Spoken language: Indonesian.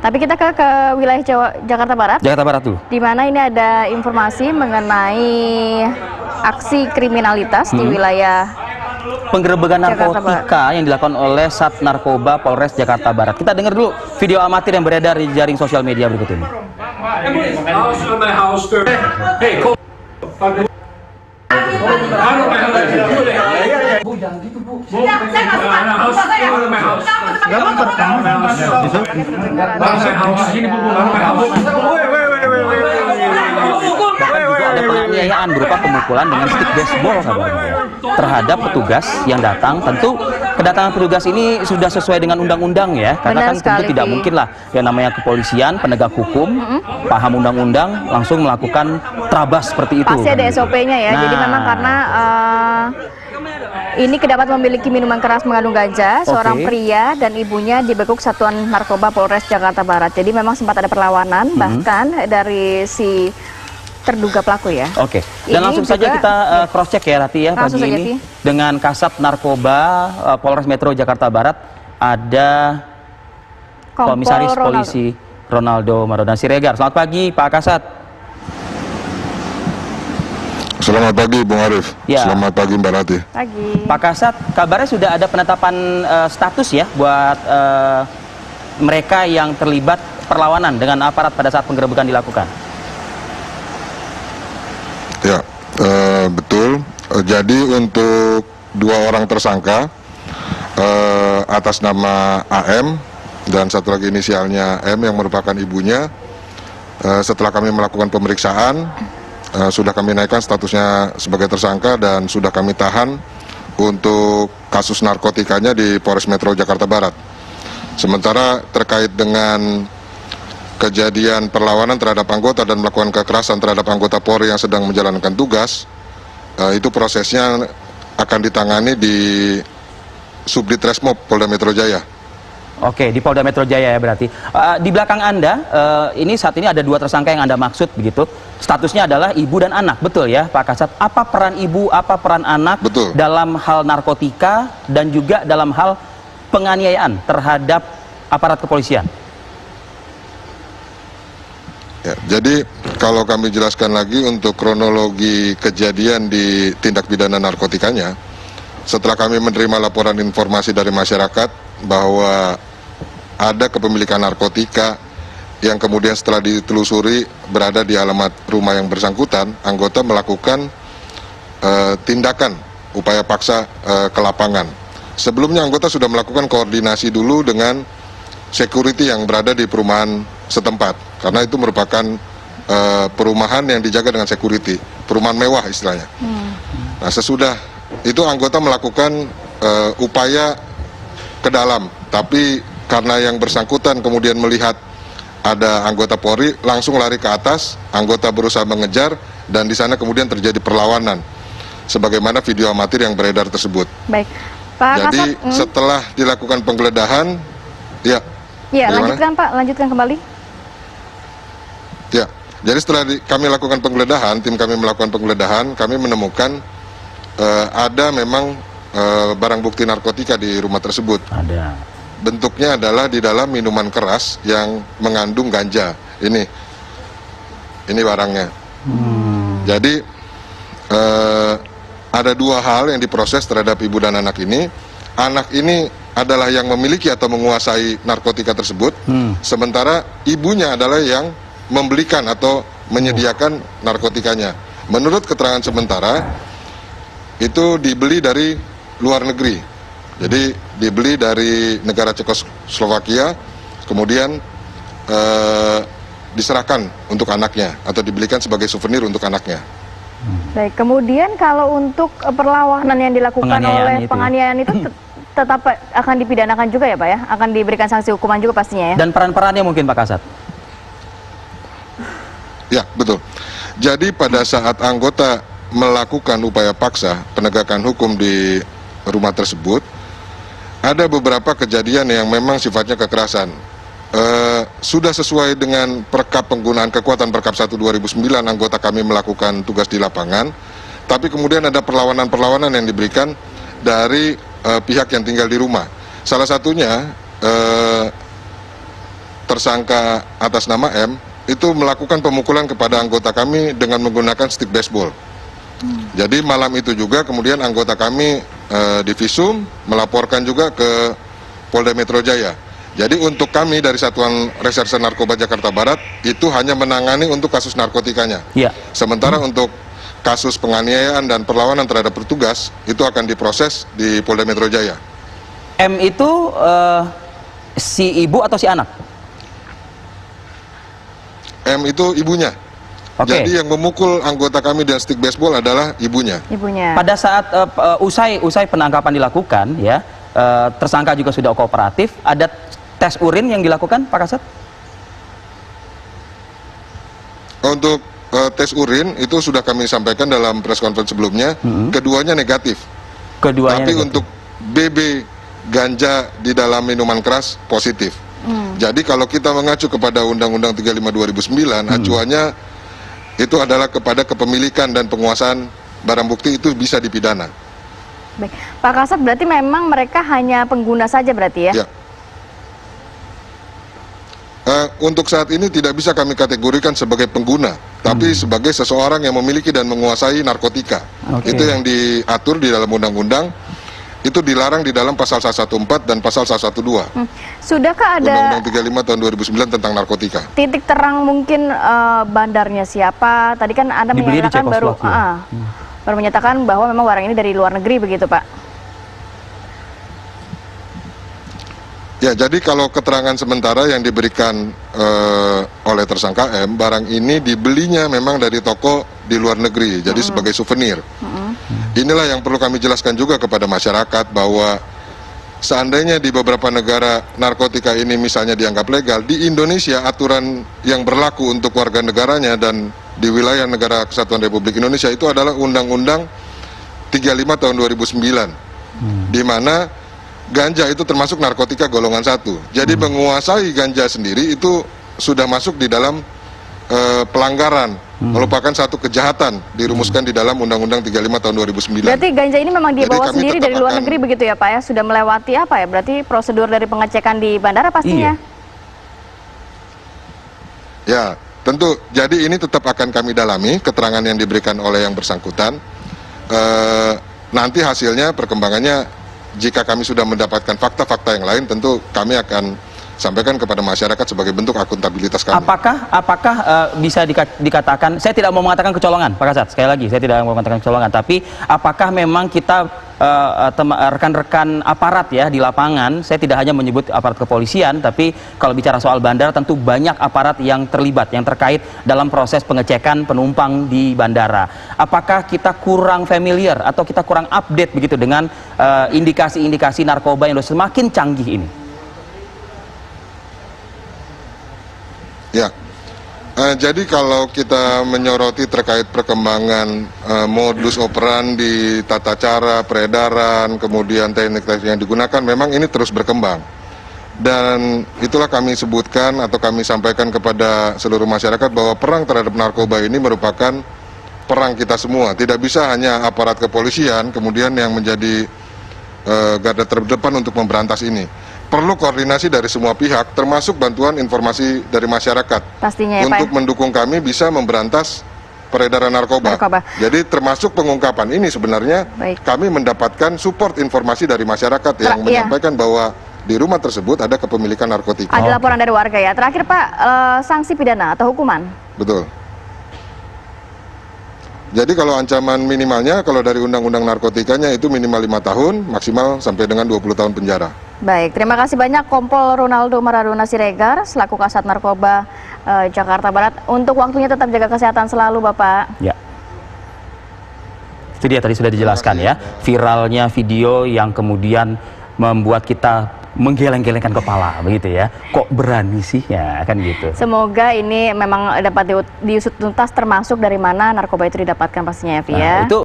Tapi kita ke wilayah Jakarta Barat. Jakarta Barat tuh. Di mana ini ada informasi mengenai aksi kriminalitas di wilayah penggerebekan narkotika yang dilakukan oleh Sat Narkoba Polres Jakarta Barat. Kita dengar dulu video amatir yang beredar di jaring sosial media berikut ini. Bu, jangan gitu, Bu. Tidak, saya nggak suka. Bisa saya. Nggak Ada penganiayaan berupa pemukulan dengan stick baseball kabarnya terhadap petugas yang datang. Tentu kedatangan petugas ini sudah sesuai dengan undang-undang ya, karena kan tentu tidak mungkin lah yang namanya kepolisian, penegak hukum, paham undang-undang langsung melakukan terabas seperti itu. Pasti ada SOP-nya ya. Jadi memang karena ini kedapat memiliki minuman keras mengandung ganja, seorang pria dan ibunya dibekuk Satuan Narkoba Polres Jakarta Barat. Jadi memang sempat ada perlawanan, bahkan dari si terduga pelaku ya. Oke. Dan langsung saja kita cross check ya Rati ya pagi ini dengan Kasat Narkoba Polres Metro Jakarta Barat ada Komisaris Polisi Ronaldo Marodan Siregar. Selamat pagi Pak Kasat. Selamat pagi Bung Arif. Ya. Selamat pagi Mbak Rati. Pagi. Pak Kasat, kabarnya sudah ada penetapan status ya buat mereka yang terlibat perlawanan dengan aparat pada saat penggerebekan dilakukan. Ya, betul. Jadi untuk 2 orang tersangka atas nama AM dan satu lagi inisialnya M yang merupakan ibunya, setelah kami melakukan pemeriksaan, sudah kami naikkan statusnya sebagai tersangka dan sudah kami tahan untuk kasus narkotikanya di Polres Metro Jakarta Barat. Sementara terkait dengan kejadian perlawanan terhadap anggota dan melakukan kekerasan terhadap anggota Polri yang sedang menjalankan tugas, itu prosesnya akan ditangani di Subditreskmob Polda Metro Jaya. Oke, di Polda Metro Jaya ya berarti. Di belakang Anda, ini saat ini ada 2 tersangka yang Anda maksud begitu. Statusnya adalah ibu dan anak, betul ya Pak Kasat? Apa peran ibu, apa peran anak dalam hal narkotika dan juga dalam hal penganiayaan terhadap aparat kepolisian? Ya, jadi kalau kami jelaskan lagi untuk kronologi kejadian di tindak pidana narkotikanya, setelah kami menerima laporan informasi dari masyarakat bahwa ada kepemilikan narkotika yang kemudian setelah ditelusuri berada di alamat rumah yang bersangkutan, anggota melakukan tindakan upaya paksa ke lapangan. Sebelumnya anggota sudah melakukan koordinasi dulu dengan security yang berada di perumahan setempat, karena itu merupakan perumahan yang dijaga dengan security, perumahan mewah istilahnya. Nah, sesudah itu anggota melakukan upaya ke dalam, tapi karena yang bersangkutan kemudian melihat ada anggota Polri, langsung lari ke atas, anggota berusaha mengejar, dan di sana kemudian terjadi perlawanan, sebagaimana video amatir yang beredar tersebut. Baik, Pak Jadi Kasat, setelah dilakukan penggeledahan, ya. Ya, lanjutkan Pak, lanjutkan kembali. Ya, jadi setelah kami lakukan penggeledahan, tim kami melakukan penggeledahan, kami menemukan ada memang barang bukti narkotika di rumah tersebut. Ada. Bentuknya adalah di dalam minuman keras yang mengandung ganja. Ini barangnya. Jadi ada 2 hal yang diproses terhadap ibu dan anak ini. Anak ini adalah yang memiliki atau menguasai narkotika tersebut, sementara ibunya adalah yang membelikan atau menyediakan narkotikanya. Menurut keterangan sementara, itu dibeli dari luar negeri. Jadi dibeli dari negara Cekoslovakia, kemudian diserahkan untuk anaknya atau dibelikan sebagai souvenir untuk anaknya. Baik, kemudian kalau untuk perlawanan yang dilakukan oleh penganiayaan itu tetap akan dipidanakan juga ya Pak ya? Akan diberikan sanksi hukuman juga pastinya ya? Dan peran-perannya mungkin Pak Kasat? Ya, betul. Jadi pada saat anggota melakukan upaya paksa penegakan hukum di rumah tersebut, ada beberapa kejadian yang memang sifatnya kekerasan. Sudah sesuai dengan Perkap penggunaan kekuatan Perkap 1 2009, anggota kami melakukan tugas di lapangan, tapi kemudian ada perlawanan-perlawanan yang diberikan dari pihak yang tinggal di rumah. Salah satunya tersangka atas nama M itu melakukan pemukulan kepada anggota kami dengan menggunakan stick baseball. Jadi malam itu juga kemudian anggota kami divisum melaporkan juga ke Polda Metro Jaya. Jadi untuk kami dari Satuan Reserse Narkoba Jakarta Barat itu hanya menangani untuk kasus narkotikanya. Ya. Sementara untuk kasus penganiayaan dan perlawanan terhadap petugas itu akan diproses di Polda Metro Jaya. M itu si ibu atau si anak? M itu ibunya. Oke. Jadi yang memukul anggota kami dengan stick baseball adalah ibunya. Ibunya. Pada saat usai penangkapan dilakukan, ya tersangka juga sudah kooperatif. Ada tes urin yang dilakukan, Pak Kasat? Untuk tes urin itu sudah kami sampaikan dalam press conference sebelumnya. Keduanya negatif. Keduanya Tapi negatif. untuk BB ganja di dalam minuman keras positif. Jadi kalau kita mengacu kepada Undang-Undang 35 2009, acuannya itu adalah kepada kepemilikan dan penguasaan barang bukti itu bisa dipidana. Baik. Pak Kasat, berarti memang mereka hanya pengguna saja berarti ya? Ya. Untuk saat ini tidak bisa kami kategorikan sebagai pengguna, tapi sebagai seseorang yang memiliki dan menguasai narkotika. Oke. Itu yang diatur di dalam undang-undang, itu dilarang di dalam pasal 114 dan pasal 112. Sudahkah ada Undang-Undang 35 tahun 2009 tentang narkotika. titik terang mungkin bandarnya siapa? Tadi kan Anda Dibeli di menyatakan baru Cekoslovakia. baru menyatakan bahwa memang barang ini dari luar negeri begitu, Pak? Ya, jadi kalau keterangan sementara yang diberikan oleh tersangka M, barang ini dibelinya memang dari toko di luar negeri, jadi sebagai souvenir. Inilah yang perlu kami jelaskan juga kepada masyarakat bahwa seandainya di beberapa negara narkotika ini misalnya dianggap legal, di Indonesia aturan yang berlaku untuk warga negaranya dan di wilayah Negara Kesatuan Republik Indonesia itu adalah Undang-Undang 35 tahun 2009, di mana ganja itu termasuk narkotika golongan 1. Jadi menguasai ganja sendiri itu sudah masuk di dalam pelanggaran, merupakan satu kejahatan dirumuskan di dalam Undang-Undang 35 tahun 2009. Berarti ganja ini memang Jadi dibawa kami sendiri tetap dari luar akan- negeri begitu ya, Pak ya? Sudah melewati apa ya? Berarti prosedur dari pengecekan di bandara pastinya? Ya, tentu. Jadi ini tetap akan kami dalami keterangan yang diberikan oleh yang bersangkutan. Nanti hasilnya perkembangannya, jika kami sudah mendapatkan fakta-fakta yang lain, tentu kami akan sampaikan kepada masyarakat sebagai bentuk akuntabilitas kami. Apakah bisa dikatakan, saya tidak mau mengatakan kecolongan, Pak Kasat, sekali lagi, saya tidak mau mengatakan kecolongan, tapi apakah memang kita rekan-rekan aparat ya di lapangan, saya tidak hanya menyebut aparat kepolisian, tapi kalau bicara soal bandara tentu banyak aparat yang terlibat, yang terkait dalam proses pengecekan penumpang di bandara. Apakah kita kurang familiar atau kita kurang update begitu dengan indikasi-indikasi narkoba yang sudah semakin canggih ini? Ya, jadi kalau kita menyoroti terkait perkembangan modus operandi, tata cara peredaran, kemudian teknik-teknik yang digunakan, memang ini terus berkembang. Dan itulah kami sebutkan atau kami sampaikan kepada seluruh masyarakat bahwa perang terhadap narkoba ini merupakan perang kita semua. Tidak bisa hanya aparat kepolisian kemudian yang menjadi garda terdepan untuk memberantas ini. Perlu koordinasi dari semua pihak, termasuk bantuan informasi dari masyarakat. Pastinya ya, untuk Pak. mendukung kami bisa memberantas peredaran narkoba. Narkoba. Jadi termasuk pengungkapan ini sebenarnya Baik. kami mendapatkan support informasi dari masyarakat yang Iya. menyampaikan bahwa di rumah tersebut ada kepemilikan narkotika. Ada laporan dari warga ya. Terakhir Pak, sanksi pidana atau hukuman? Betul. Jadi kalau ancaman minimalnya, kalau dari undang-undang narkotikanya itu minimal 5 tahun, maksimal sampai dengan 20 tahun penjara. Baik, terima kasih banyak Kompol Ronaldo Maradona Siregar selaku Kasat Narkoba Jakarta Barat. Untuk waktunya tetap jaga kesehatan selalu Bapak. Ya. Itu dia tadi sudah dijelaskan ya, viralnya video yang kemudian membuat kita menggeleng-gelengkan kepala begitu ya. Kok berani sih ya, kan gitu. Semoga ini memang dapat diusut tuntas termasuk dari mana narkoba itu didapatkan pastinya ya, Vi, ya. Nah, itu